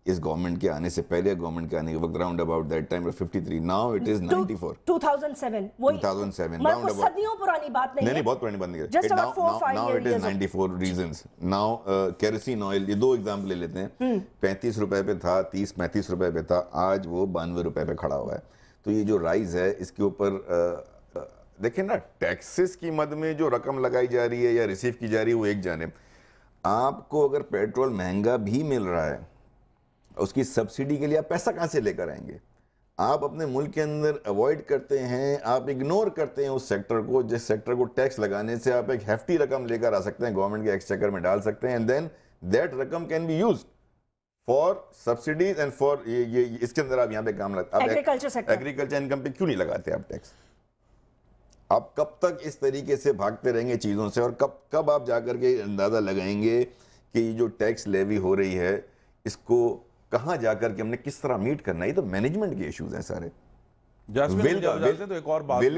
اس government کے آنے سے پہلے, گورنمنٹ کے آنے کے وقت round about that time 53, now it is 94. 2007 مطلب صدیوں پرانی بات نہیں ہے. نہیں, بہت پرانی بات نہیں ہے. Now it is 94 reasons. Now kerosene oil, یہ 2 ایگزامپل لے لیتے ہیں. 35 روپے پہ تھا, 30-35 روپے پہ تھا, آج وہ 92 روپے پہ کھڑا ہوا ہے. تو یہ جو رائز ہے اس کے اوپر دیکھیں نا, ٹیکسز کی مد میں جو رقم لگائی جا رہی ہے یا ریسیو کی جا رہی ہے وہ ایک جانب. آپ کو اگر پیٹرول مہنگا بھی مل رہا ہے, اس کی سبسڈی کے لیے آپ پیسہ کہاں سے لے کر آئیں گے؟ آپ اپنے ملک کے اندر اوائڈ کرتے ہیں, آپ اگنور کرتے ہیں اس سیکٹر کو, جس سیکٹر کو ٹیکس لگانے سے آپ ایک ہیفٹی رقم لے کر آ سکتے ہیں, گورنمنٹ کے ایکسچیکر میں ڈال سکتے ہیں, اینڈ دین دیٹ رقم can be used for subsidies and for یہ اس کے اندر آپ یہاں پہ کام لگاتے ہیں. ایگریکلچر انکم پہ کیوں نہیں لگاتے آپ ٹیکس؟ آپ کب تک اس طریقے سے بھاگتے رہیں گے چیزوں سے, اور کب آپ جا کر کے اندازہ لگائیں گے کہ یہ جو ٹیکس لیوی ہو رہی ہے اس کو کہاں جا کر کے ہم نے کس طرح میٹ کرنا ہے؟ یہ تو مینجمنٹ کے ایشوز ہیں سارے. ول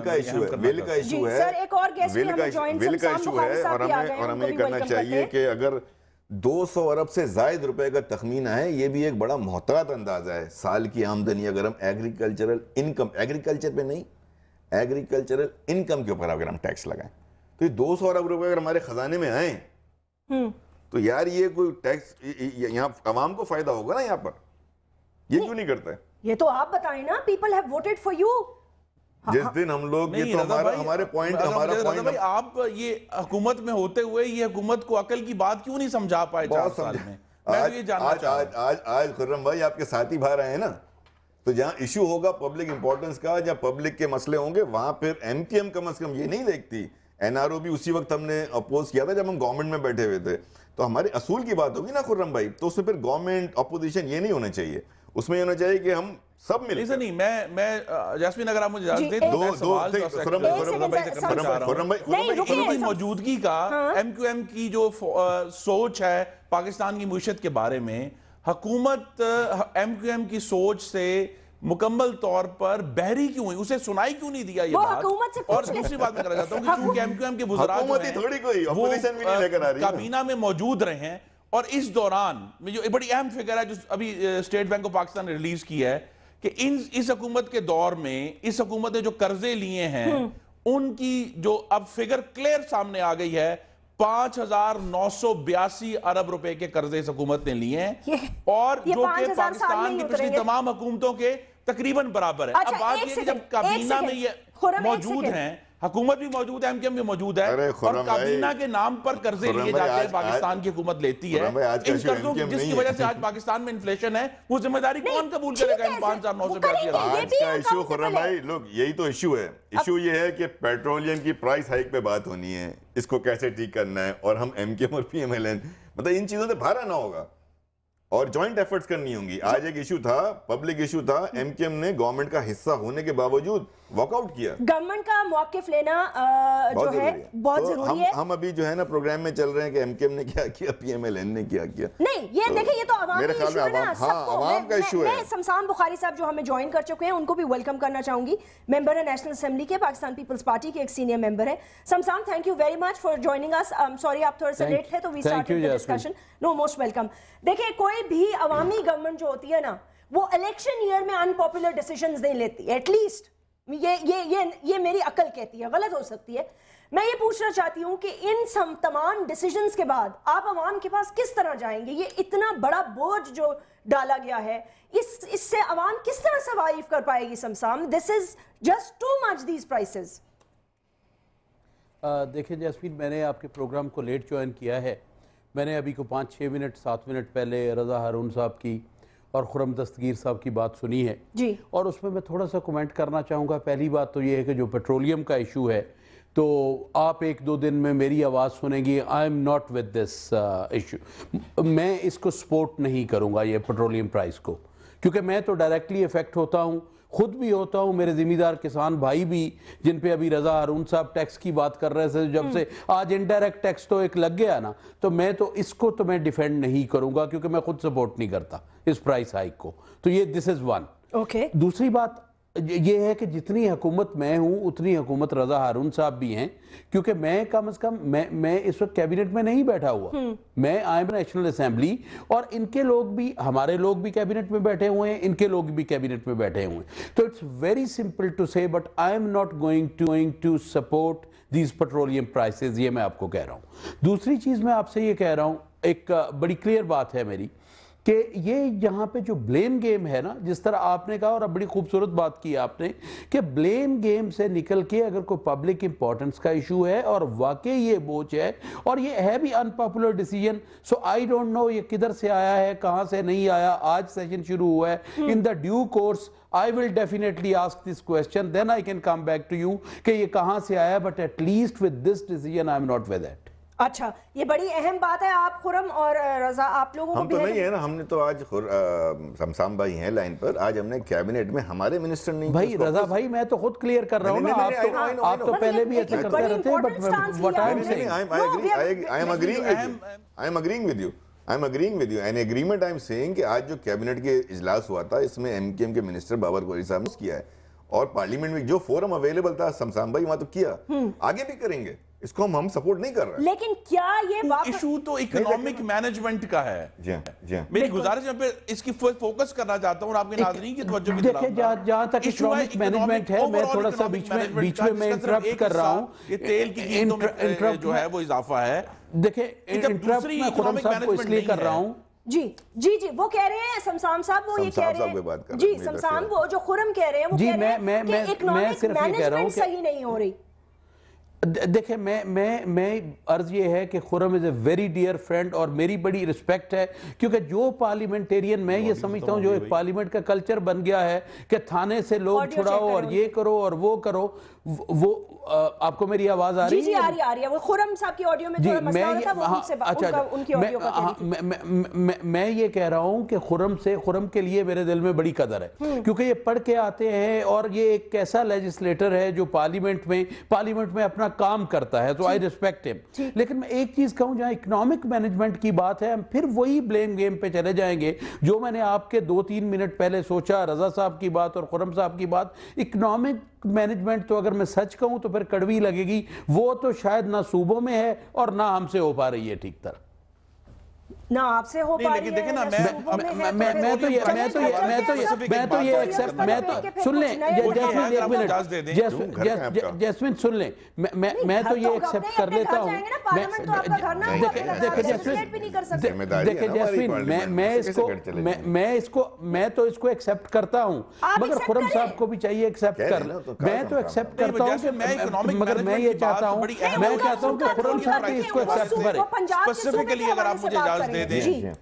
کا ایشو ہے, ول کا ایشو ہے, ول کا ایشو ہے. اور ہمیں یہ کرنا چاہیے کہ اگر 200 ارب سے زائد روپے کا تخمینہ ہے, یہ بھی ایک بڑا محتاط اندازہ ہے سال کی آمدنی, اگر ہم ایگریکلچرل انکم, ایگریکلچر پہ نہیں, ایگریکلچرل انکم کے اوپر اگر ہم ٹیکس لگائیں تو یہ 200 ارب روپے اگر ہمارے خزانے میں آئیں تو یار یہ کوئی ٹیکس یہاں عوام کو فائدہ ہوگا نا, یہاں پر یہ کیوں نہیں کرتا ہے؟ یہ تو آپ بتائیں نا, people have voted for you. جس دن ہم لوگ, یہ تو ہمارے پوائنٹ, آپ یہ حکومت میں ہوتے ہوئے یہ حکومت کو عقل کی بات کیوں نہیں سمجھا پائے 4 سال میں؟ آج خرم بھائی آپ کے ساتھی باہر آئے ہیں نا, تو جہاں ایشو ہوگا پبلک امپورٹنس کا, جہاں پبلک کے مسئلے ہوں گے, وہاں پھر ایم کیو ایم کم از کم یہ نہیں دیکھتی. این آر او بھی اسی وقت ہم نے اپوز کیا تھا جب ہم گورنمنٹ میں بیٹھے ہوئے تھے. تو ہمارے اصول کی بات ہوگی نا خرم بھائی, تو اس میں پھر گورنمنٹ اپوزیشن یہ نہیں ہونا چاہیے, اس میں یہ ہونا چاہیے کہ ہم سب مل کر. نہیں, میں جاسمین اگر آپ مجھے اجازت دیں تو میں سوال ان کی موجودگی کا, ایم کیو ایم کی جو سوچ ہے پاکستان کی معیشت کے بارے میں, حکومت ایم کیو ایم کی سوچ سے مکمل طور پر بحری کیوں ہوئی, اسے سنائی کیوں نہیں دیا یہ بات؟ اور دوسری بات میں کرنا چاہتا ہوں کہ چونکہ ایم کیو ایم کے وزراء جو ہیں وہ کابینہ میں موجود رہے ہیں, اور اس دوران جو بڑی اہم فگر ہے جو ابھی اسٹیٹ بینک آف پاکستان نے ریلیز کی ہے کہ اس حکومت کے دور میں اس حکومت نے جو قرضے لیے ہیں ان کی جو اب فگر کلیئر سامنے آ گئی ہے, 5,982 ارب روپے کے قرضے اس حکومت نے لیے ہیں, اور جو کہ پاکستان کی پچھلی تمام حکومتوں کے تقریباً برابر ہے. اب بات یہ کہ جب کابینہ میں یہ موجود ہیں, حکومت بھی موجود ہے, ایم کیو ایم بھی موجود ہے, اور کابینہ کے نام پر قرضے لیے جاتے ہیں پاکستان کی حکومت لیتی ہے, ان قرضوں جس کی وجہ سے آج پاکستان میں انفلیشن ہے, وہ ذمہ داری کون قبول کرے گا ان 5,982 ارب؟ آج کا ایشو خرم بھائی, لوگ یہی تو ایشو ہے. ایشو یہ ہے کہ پیٹرولیم کی پرائس ہائیک پہ بات ہونی ہے, اس کو کیسے ٹھیک کرنا ہے, اور ہم ایم کیو ایم اور پی ایم ایل این مطلب ان چیزوں سے باہر آنا ہوگا اور جوائنٹ ایفرٹس کرنی ہوں گی. آج ایک ایشو تھا, پبلک ایشو تھا, ایم کیو ایم نے گورنمنٹ کا حصہ ہونے کے باوجود واک آؤٹ کیا. گورنمنٹ کا موقف لینا جو ہے بہت ضروری ہے. ہم ابھی جو ہے نا پروگرام میں چل رہے ہیں کہ ایم کیو ایم نے کیا کیا, پی ایم ایل این نے کیا کیا. نہیں, یہ دیکھیں یہ تو عوامی ایشو ہے نا, سب کو. عوام کا ایشو ہے. میں سمسام بخاری صاحب جو ہمیں جوائن کر چکے ہیں ان کو بھی ویلکم کرنا چاہوں گی, ممبر ہے نیشنل اسمبلی کے, پاکستان پیپلز پارٹی کے ایک سینئر ممبر ہے. Samsam, thank you very much for joining us. Sorry آپ تھوڑے سے لیٹ تھے تو we started the discussion. No, most welcome. دیکھیں کوئی بھی عوامی گورنمنٹ جو ہوتی ہے نا, وہ الیکشن ایئر میں انپاپولر ڈیسیژنز نہیں لیتی, ایٹ لیسٹ یہ میری عقل کہتی ہے, غلط ہو سکتی ہے. میں یہ پوچھنا چاہتی ہوں کہ ان تمام ڈیسیژنز کے بعد آپ عوام کے پاس کس طرح جائیں گے؟ یہ اتنا بڑا بوجھ جو ڈالا گیا ہے, اس سے عوام کس طرح سروائیو کر پائے گی؟ Samsam, this is just too much these prices. دیکھیں جاسمین, میں نے آپ کے پروگرام کو لیٹ جوائن کیا ہے. میں نے ابھی کو 5-6 منٹ 7 منٹ پہلے رضا ہارون صاحب کی اور خرم دستگیر صاحب کی بات سنی ہے جی, اور اس میں تھوڑا سا کومنٹ کرنا چاہوں گا. پہلی بات تو یہ ہے کہ جو پیٹرولیم کا ایشو ہے, تو آپ 1-2 دن میں میری آواز سنیں گی, آئی am not with this issue. میں اس کو سپورٹ نہیں کروں گا یہ پیٹرولیم پرائز کو, کیونکہ میں تو ڈائریکٹلی افیکٹ ہوتا ہوں, خود بھی ہوتا ہوں, میرے ذمہ دار کسان بھائی بھی جن پہ ابھی رضا ہارون صاحب ٹیکس کی بات کر رہے تھے, جب سے آج انڈائریکٹ ٹیکس تو ایک لگ گیا نا, تو میں تو اس کو تو میں ڈیفینڈ نہیں کروں گا, کیونکہ میں خود سپورٹ نہیں کرتا اس پرائس ہائیک کو. تو یہ دس از ون. دوسری بات, یہ ہے کہ جتنی حکومت میں ہوں اتنی حکومت رضا ہارون صاحب بھی ہیں، کیونکہ میں کم از کم میں اس وقت کیبنٹ میں نہیں بیٹھا ہوا، میں آئی ایم نیشنل اسمبلی، اور ان کے لوگ بھی، ہمارے لوگ بھی کیبنٹ میں بیٹھے ہوئے ہیں، ان کے لوگ بھی کیبنٹ میں بیٹھے ہوئے ہیں. تو it's very simple to say but I am not going to support these petroleum prices. یہ میں آپ کو کہہ رہا ہوں. دوسری چیز میں آپ سے یہ کہہ رہا ہوں، ایک بڑی کلیئر بات ہے میری، کہ یہ یہاں پہ جو بلیم گیم ہے نا، جس طرح آپ نے کہا، اور اب بڑی خوبصورت بات کی آپ نے، کہ بلیم گیم سے نکل کے اگر کوئی پبلک امپورٹنس کا ایشو ہے اور واقعی یہ بوجھ ہے، اور یہ ہے بھی انپاپولر decision, so I don't know یہ کدھر سے آیا ہے، کہاں سے نہیں آیا. آج سیشن شروع ہوا ہے. In the due course I will definitely ask this question, then I can come back to you کہ یہ کہاں سے آیا, but at least with this decision I am not with it. اچھا، یہ بڑی اہم بات ہے. آپ خرم اور رضا، آپ لوگوں کو ہم تو نہیں ہے نا، ہم نے تو آج سمسام بھائی ہیں لائن پر، آج ہم نے کیبنٹ میں ہمارے منسٹر نہیں. بھائی رضا بھائی، میں تو خود کلیئر کر رہا ہوں نا، آپ تو پہلے بھی ایسے کرتے رہتے ہیں، but what I am saying, I am agreeing with you. I'm agreeing with you. An agreement I'm saying کہ آج جو کیبنٹ کے اجلاس ہوا تھا، اس میں ایم کیو ایم کے منسٹر بابر کوری صاحب نے کیا ہے، اور پارلیمنٹ میں جو فورم اویلیبل تھا سمسام بھائی وہاں تو کیا، آگے بھی کریں گے. اس کو ہم سپورٹ نہیں کر رہے. لیکن کیا یہ ایشو تو اکنامک مینجمنٹ کا ہے. جی جی، میری گزارش ہے، اس کی فوکس کرنا چاہتا ہوں اور آپ کے ناظرین کی توجہ بھی دلاؤں گا. جہاں تک اکنامک مینجمنٹ ہے، میں تھوڑا سا بیچ میں انٹرپٹ کر رہا ہوں. یہ تیل کی قیمتوں میں جو ہے وہ اضافہ ہے. دیکھیں انٹرپٹ میں خرم صاحب کو اس لیے کر رہا ہوں. جی جی جی، وہ کہہ رہے ہیں سمسام صاحب، وہ یہ کہہ رہے ہیں، جی سمسام، وہ جو خرم کہہ رہے ہیں، وہ کہہ رہے ہیں کہ اکنامک مینجمنٹ صحیح نہیں ہو رہی. دیکھیں میں عرض یہ ہے کہ خرم از اے ویری ڈیئر فرینڈ، اور میری بڑی رسپیکٹ ہے، کیونکہ جو پارلیمنٹیرین، میں یہ سمجھتا ہوں جو ایک پارلیمنٹ کا کلچر بن گیا ہے کہ تھانے سے لوگ چھڑاؤ اور یہ کرو اور وہ کرو، وہ آپ کو میری آواز آ رہی ہے؟ جی جی آ رہی ہے. وہ خرم صاحب کی آڈیو میں تھوڑا مسئلہ ہو رہا تھا، وہ ان کی آڈیو کا کہہ رہی تھی. میں یہ کہہ رہا ہوں کہ خرم کے لیے میرے دل میں بڑی قدر ہے، کیونکہ یہ پڑھ کے آتے ہیں، اور یہ ایک ایسا لیجسلیٹر ہے جو پارلیمنٹ میں اپنا کام کرتا ہے. تو آئی ریسپیکٹ ہم. لیکن میں ایک چیز کہوں، جہاں اکنامک مینجمنٹ کی بات ہے، ہم پھر وہی بلیم گیم پہ چلے جائیں گے جو میں نے آپ کے 2-3 منٹ پہلے سوچا. رضا صاحب کی بات اور خرم صاحب کی بات، اکنامک مینجمنٹ تو اگر میں سچ کہوں تو پھر کڑوی لگے گی، وہ تو شاید نہ صوبوں میں ہے اور نہ ہم سے ہو پا رہی ہے ٹھیک طرح. نہ آپ سے ہو پا رہی ہے، میں تو یہ ایکسپٹ، سن لیں جیسمین، سن لیں، میں تو یہ ایکسپٹ کر لیتا ہوں. دیکھیں جیسمین، میں تو اس کو ایکسپٹ کرتا ہوں، مگر خرم صاحب کو بھی چاہیے ایکسپٹ کر. میں تو ایکسپٹ کرتا ہوں، مگر میں یہ چاہتا ہوں کہ خرم صاحب بھی اس کو ایکسپٹ کرے. اسپیسیفکلی اگر آپ مجھے اجازت دے دیں،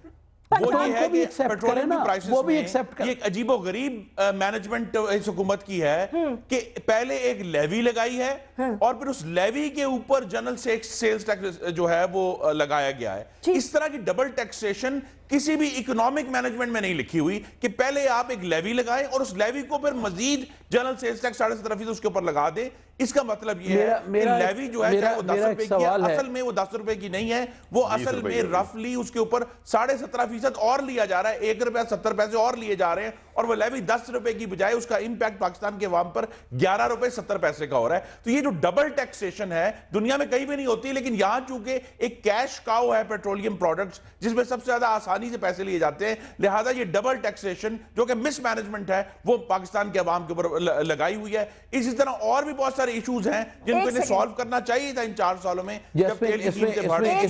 وہ یہ ہے کہ پیٹرولیم کی پرائسز میں یہ ایک عجیب و غریب مینجمنٹ اس حکومت کی ہے کہ پہلے ایک لیوی لگائی ہے اور پھر اس لیوی کے اوپر جنرل سیلز ٹیکس جو ہے وہ لگایا گیا ہے. اس طرح کی ڈبل ٹیکسیشن کسی بھی اکنامک مینجمنٹ میں نہیں لکھی ہوئی کہ پہلے آپ ایک لیوی لگائیں اور اس لیوی کو پھر مزید جنرل سیلز ٹیکس 17.5% اس کے اوپر لگا دیں. اس کا مطلب یہ ہے کہ لیوی جو ہے چاہے وہ 10 روپے کی ہے، اصل میں وہ 10 روپے کی نہیں ہے، وہ اصل میں رفلی اس کے اوپر 17.5% اور لیا جا رہا ہے، 1 روپیہ 70 پیسے اور لیے جا رہے ہیں، اور وہ لیوی 10 روپے کی بجائے اس کا امپیکٹ پاکستان کے عوام پر 11 روپے 70 پیسے کا ہو رہا ہے. تو یہ جو ڈبل ٹیکسیشن ہے دنیا میں کہیں بھی نہیں ہوتی، لیکن یہاں چونکہ ایک کیش کاؤ ہے پیٹرولیم پروڈکٹس جس میں سب سے زیادہ آسانی سے پیسے لیے جاتے ہیں، لہذا یہ ڈبل ٹیکسیشن جو کہ مس مینجمنٹ ہے وہ پاکستان کے عوام کے اوپر لگائی ہوئی ہے. اسی طرح اور بھی بہت سارے ایشوز ہیں جن کو انہیں سالو کرنا چاہیے تھا ان 4 سالوں میں. جب تیل کی قیمتیں بڑھ رہی ہیں،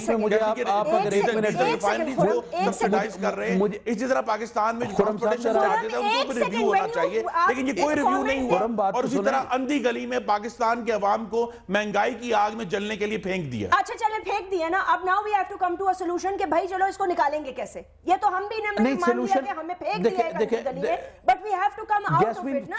سبسیڈائز کر رہے ہیں، اسی طرح پاکستان میں جو ٹرانسپورٹیشن چارجز ہیں ان کو بھی ریویو ہونا چاہیے، لیکن یہ کوئی ریویو نہیں ہوا. اور اسی طرح اندھی گلی میں پاکستان کے عوام کو مہنگائی کی آگ میں جلنے کے لیے پھینک دیا. اچھا چلیں پھینک دیا نا، اب now we have to come to a solution کہ بھائی چلو اس کو نکالیں گے کیسے. یہ تو ہم بھی نے مان لیا کہ ہمیں پھینک دیا ہے گلی میں، but we have to come out of it نا.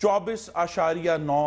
24.9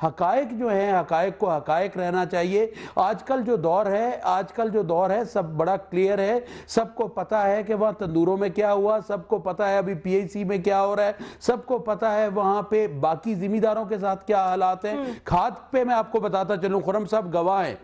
حقائق جو ہیں حقائق کو حقائق رہنا چاہیے. آج کل جو دور ہے سب بڑا کلیئر ہے, سب کو پتا ہے کہ وہاں تندوروں میں کیا ہوا, سب کو پتا ہے ابھی پی ایچ سی میں کیا ہو رہا ہے, سب کو پتا ہے وہاں پہ باقی ذمہ داروں کے ساتھ کیا حالات ہیں. کھاد پہ میں آپ کو بتاتا چلوں, خرم صاحب گواہ ہیں,